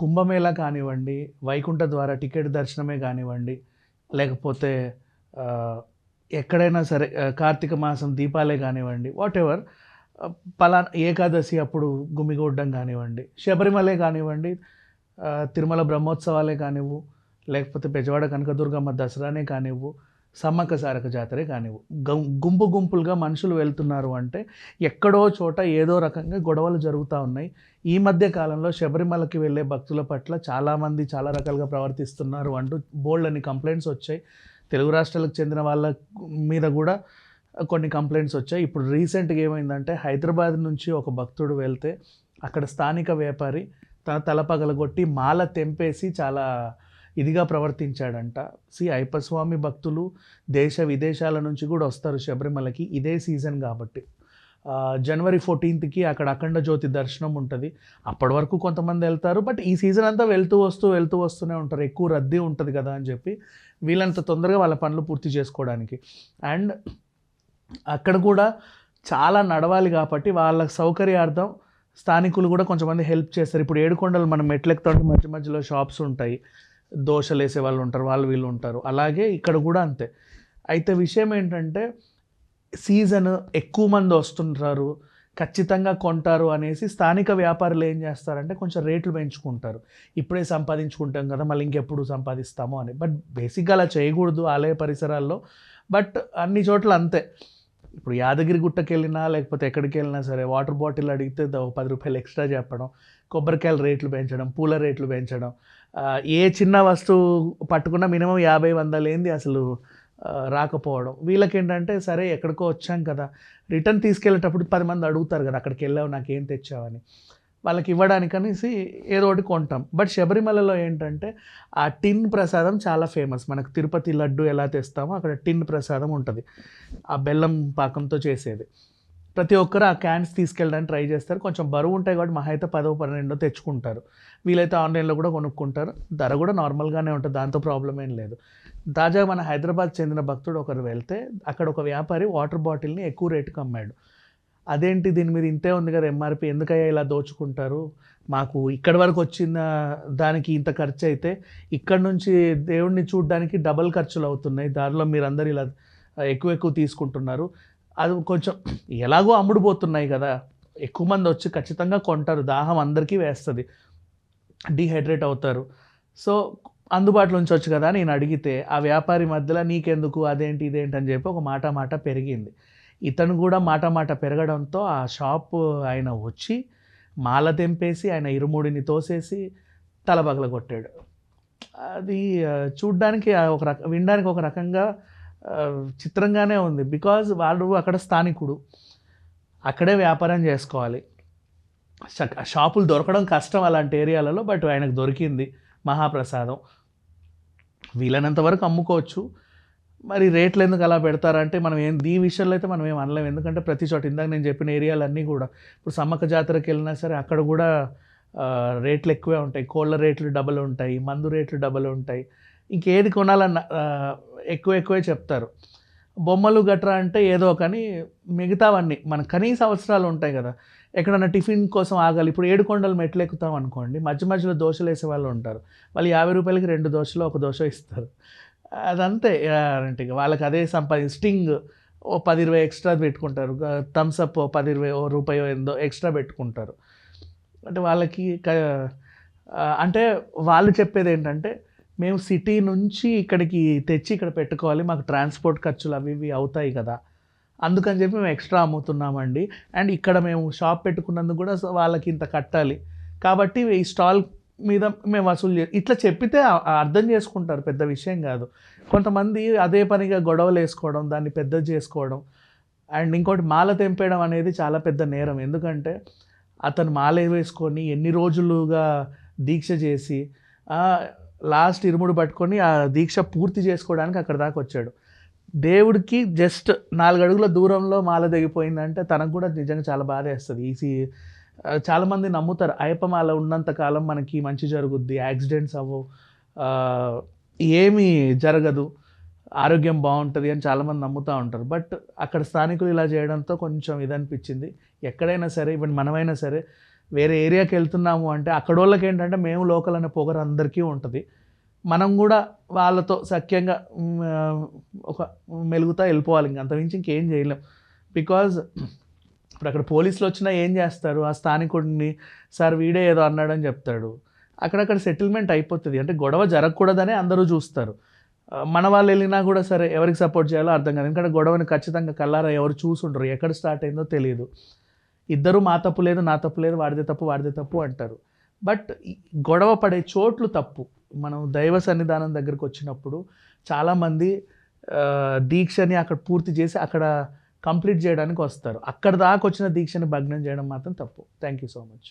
కుంభమేళా కానివ్వండి, వైకుంఠ ద్వార టికెట్ దర్శనమే కానివ్వండి, లేకపోతే ఆహ్, ఎక్కడైనా సరే కార్తీక మాసం దీపాలే కానివ్వండి, వాటెవర్ పలానా ఏకాదశి అప్పుడు గుమిగూడడం కానివ్వండి, శబరిమలే కానివ్వండి, తిరుమల బ్రహ్మోత్సవాలే కానివ్వు, లేకపోతే బెజవాడ కనకదుర్గమ్మ దసరానే కానివ్వు, సమ్మక్క సారక్క జాతరే కానివ్వు. గుంపు గుంపులుగా మనుషులు వెళ్తున్నారు అంటే ఎక్కడో చోట ఏదో రకంగా గొడవలు జరుగుతూ ఉన్నాయి. ఈ మధ్య కాలంలో శబరిమలకి వెళ్ళే భక్తుల పట్ల చాలామంది చాలా రకాలుగా ప్రవర్తిస్తున్నారు అంటూ బోల్డన్ని కంప్లైంట్స్ వచ్చాయి. తెలుగు రాష్ట్రాలకు చెందిన వాళ్ళ మీద కూడా కొన్ని కంప్లైంట్స్ వచ్చాయి. ఇప్పుడు రీసెంట్‌గా ఏమైందంటే హైదరాబాద్ నుంచి ఒక భక్తుడు వెళ్తే అక్కడ స్థానిక వ్యాపారి తన తల పగలగొట్టి మాల తెంపేసి చాలా ఇదిగా ప్రవర్తించాడంట. అయ్యప్ప స్వామి భక్తులు దేశ విదేశాల నుంచి కూడా వస్తారు శబరిమలకి ఇదే సీజన్ కాబట్టి. జనవరి 14కి అక్కడ అఖండ జ్యోతి దర్శనం ఉంటుంది. అప్పటి వరకు కొంతమంది వెళ్తారు. బట్ ఈ సీజన్ అంతా వెళ్తూ వస్తూనే ఉంటారు. ఎక్కువ రద్దీ ఉంటుంది కదా అని చెప్పి వీళ్ళంత తొందరగా వాళ్ళ పనులు పూర్తి చేసుకోవడానికి. అండ్ అక్కడ కూడా చాలా నడవాలి కాబట్టి వాళ్ళ సౌకర్యార్థం స్థానికులు కూడా కొంచెంమంది హెల్ప్ చేస్తారు. ఇప్పుడు ఏడుకొండలు మనం మెట్లెక్కుతుంటే మధ్య మధ్యలో షాప్స్ ఉంటాయి, దోశలు వేసే వాళ్ళు ఉంటారు, వాళ్ళు వీళ్ళు ఉంటారు. అలాగే ఇక్కడ కూడా అంతే. అయితే విషయం ఏంటంటే సీజన్ ఎక్కువ మంది వస్తుంటారు, ఖచ్చితంగా కొంటారు అనేసి స్థానిక వ్యాపారులు ఏం చేస్తారంటే కొంచెం రేట్లు పెంచుకుంటారు. ఇప్పుడే సంపాదించుకుంటాం కదా మళ్ళీ ఇంకెప్పుడు సంపాదిస్తాము అని. బట్ బేసిక్గా అలా చేయకూడదు ఆలయ పరిసరాల్లో. బట్ అన్ని చోట్ల అంతే. ఇప్పుడు యాదగిరి గుట్టకి వెళ్ళినా లేకపోతే ఎక్కడికి వెళ్ళినా సరే వాటర్ బాటిల్ అడిగితే ₹10 ఎక్స్ట్రా చెప్పడం, కొబ్బరికాయల రేట్లు పెంచడం, పూల రేట్లు పెంచడం, ఏ చిన్న వస్తువు పట్టుకున్నా మినిమం 50-100 లేనిది అసలు రాకపోవడం. వీళ్ళకేంటంటే సరే ఎక్కడికో వచ్చాం కదా, రిటర్న్ తీసుకెళ్ళేటప్పుడు 10 మంది అడుగుతారు కదా అక్కడికి వెళ్ళావు నాకేం తెచ్చావని, వాళ్ళకి ఇవ్వడానికి అనేసి ఏదో ఒకటి కొంటాం. బట్ శబరిమలలో ఏంటంటే ఆ టిన్ ప్రసాదం చాలా ఫేమస్. మనకు తిరుపతి లడ్డు ఎలా తెస్తామో అక్కడ టిన్ ప్రసాదం ఉంటుంది, ఆ బెల్లం పాకంతో చేసేది. ప్రతి ఒక్కరు ఆ క్యాన్స్ తీసుకెళ్ళడానికి ట్రై చేస్తారు. కొంచెం బరువు ఉంటాయి కాబట్టి మహా అయితే 10-12 తెచ్చుకుంటారు. వీలైతే ఆన్లైన్లో కూడా కొనుక్కుంటారు. ధర కూడా నార్మల్గానే ఉంటుంది, దాంతో ప్రాబ్లం ఏం లేదు. తాజాగా మన హైదరాబాద్ చెందిన భక్తుడు ఒకరు వెళ్తే అక్కడ ఒక వ్యాపారి వాటర్ బాటిల్ని ఎక్కువ రేటుకి అమ్మాడు. అదేంటి దీని మీద ఇంతే ఉంది కదా ఎంఆర్పి, ఎందుకయ్యా ఇలా దోచుకుంటారు, మాకు ఇక్కడి వరకు వచ్చిన దానికి ఇంత ఖర్చు అయితే ఇక్కడ నుంచి దేవుడిని చూడడానికి డబల్ ఖర్చులు అవుతున్నాయి, దారిలో మీరందరూ ఇలా ఎక్కువ తీసుకుంటున్నారు, అది కొంచెం ఎలాగో అమ్ముడుపోతున్నాయి కదా, ఎక్కువ మంది వచ్చి ఖచ్చితంగా కొంటారు, దాహం అందరికీ వేస్తుంది, డీహైడ్రేట్ అవుతారు, సో అందుబాటులో ఉంచవచ్చు కదా అని నేను అడిగితే ఆ వ్యాపారి మధ్యలో నీకెందుకు అదేంటి ఇదేంటి అని చెప్పి ఒక మాట పెరిగింది. ఇతను కూడా మాట పెరగడంతో ఆ షాపు ఆయన వచ్చి మాల తెంపేసి ఆయన ఇరుముడిని తోసేసి తల పగలగొట్టాడు. అది చూడ్డానికి వినడానికి ఒక రకంగా చిత్రంగానే ఉంది. బికాజ్ వాడు అక్కడ స్థానికుడు, అక్కడే వ్యాపారం చేసుకోవాలి, షాపులు దొరకడం కష్టం అలాంటి ఏరియాలలో. బట్ ఆయనకు దొరికింది మహాప్రసాదం, వీలైనంత వరకు అమ్ముకోవచ్చు. మరి రేట్లు ఎందుకు అలా పెడతారంటే మనం ఈ విషయంలో అయితే మనం ఏం అనలేము. ఎందుకంటే ప్రతి చోట ఇందాక నేను చెప్పిన ఏరియాలన్నీ కూడా ఇప్పుడు సమ్మక్క జాతరకి వెళ్ళినా సరే అక్కడ కూడా రేట్లు ఎక్కువే ఉంటాయి. కోళ్ళ రేట్లు డబల్ ఉంటాయి, మందు రేట్లు డబల్ ఉంటాయి, ఇంకేది కొనాలన్న ఎక్కువే చెప్తారు. బొమ్మలు గట్రా అంటే ఏదో కానీ మిగతావన్నీ మన కనీస అవసరాలు ఉంటాయి కదా, ఎక్కడన్నా టిఫిన్ కోసం ఆగాలి, ఇప్పుడు ఏడుకొండలు మెట్లు ఎక్కుతాం అనుకోండి, మధ్యలో దోశలు వేసే వాళ్ళు ఉంటారు, వాళ్ళు ₹50కి 2 దోశలు 1 దోశ ఇస్తారు. అదంతే అంటే వాళ్ళకి అదే స్టింగ్ ఓ 10-20 ఎక్స్ట్రా పెట్టుకుంటారు, థమ్స్అప్ ఓ 10-20 రూపాయో ఎంతో ఎక్స్ట్రా పెట్టుకుంటారు. అంటే వాళ్ళకి అంటే వాళ్ళు చెప్పేది ఏంటంటే మేము సిటీ నుంచి ఇక్కడికి తెచ్చి ఇక్కడ పెట్టుకోవాలి, మాకు ట్రాన్స్పోర్ట్ ఖర్చులు అవి ఇవి అవుతాయి కదా, అందుకని చెప్పి మేము ఎక్స్ట్రా అమ్ముతున్నామండి. అండ్ ఇక్కడ మేము షాప్ పెట్టుకున్నందుకు కూడా వాళ్ళకి ఇంత కట్టాలి కాబట్టి ఈ స్టాల్ మీద మేము వసూలు ఇట్లా చెప్పితే అర్థం చేసుకుంటారు, పెద్ద విషయం కాదు. కొంతమంది అదే పనిగా గొడవలు వేసుకోవడం, దాన్ని పెద్దది చేసుకోవడం. అండ్ ఇంకోటి మాల తెంపేయడం అనేది చాలా పెద్ద నేరం. ఎందుకంటే అతను మాల వేసుకొని ఎన్ని రోజులుగా దీక్ష చేసి లాస్ట్ ఇరుముడు పట్టుకొని ఆ దీక్ష పూర్తి చేసుకోవడానికి అక్కడ దాకా వచ్చాడు. దేవుడికి జస్ట్ 4 అడుగుల దూరంలో మాల తెగిపోయిందంటే తనకు కూడా నిజంగా చాలా బాధ వేస్తుంది. చాలామంది నమ్ముతారు అయ్యప్ప మాల ఉన్నంతకాలం మనకి మంచి జరుగుద్ది, యాక్సిడెంట్స్ అవ్వవు, ఏమీ జరగదు, ఆరోగ్యం బాగుంటుంది అని చాలామంది నమ్ముతూ ఉంటారు. బట్ అక్కడ స్థానికులు ఇలా చేయడంతో కొంచెం ఇదనిపించింది. ఎక్కడైనా సరే ఈవెన్ మనమైనా సరే వేరే ఏరియాకి వెళ్తున్నాము అంటే అక్కడ వాళ్ళకి ఏంటంటే మేము లోకల్ అనే పొగరు అందరికీ ఉంటుంది. మనం కూడా వాళ్ళతో సఖ్యంగా ఒక మెలుగుతా వెళ్ళిపోవాలి. అంతమించి ఇంకేం చేయలేం. బికాజ్ ఇప్పుడు అక్కడ పోలీసులు వచ్చినా ఏం చేస్తారు, ఆ స్థానికుడిని సార్ వీడే ఏదో అన్నాడని చెప్తాడు. అక్కడక్కడ సెటిల్మెంట్ అయిపోతుంది. అంటే గొడవ జరగకూడదనే అందరూ చూస్తారు. మన వాళ్ళు వెళ్ళినా కూడా సరే ఎవరికి సపోర్ట్ చేయాలో అర్థం కాదు. ఎందుకంటే గొడవని ఖచ్చితంగా కల్లారా ఎవరు చూసుండరు, ఎక్కడ స్టార్ట్ అయిందో తెలియదు. ఇద్దరు మా తప్పు లేదు నా తప్పు లేదు, వాడిదే తప్పు అంటారు. బట్ గొడవ పడే చోట్లు తప్పు. మనం దైవ సన్నిధానం దగ్గరకు వచ్చినప్పుడు చాలామంది దీక్షని అక్కడ పూర్తి చేసి అక్కడ కంప్లీట్ చేయడానికి వస్తారు. అక్కడ దాకా వచ్చిన దీక్షని భగ్నం చేయడం మాత్రం తప్పు. Thank you so much.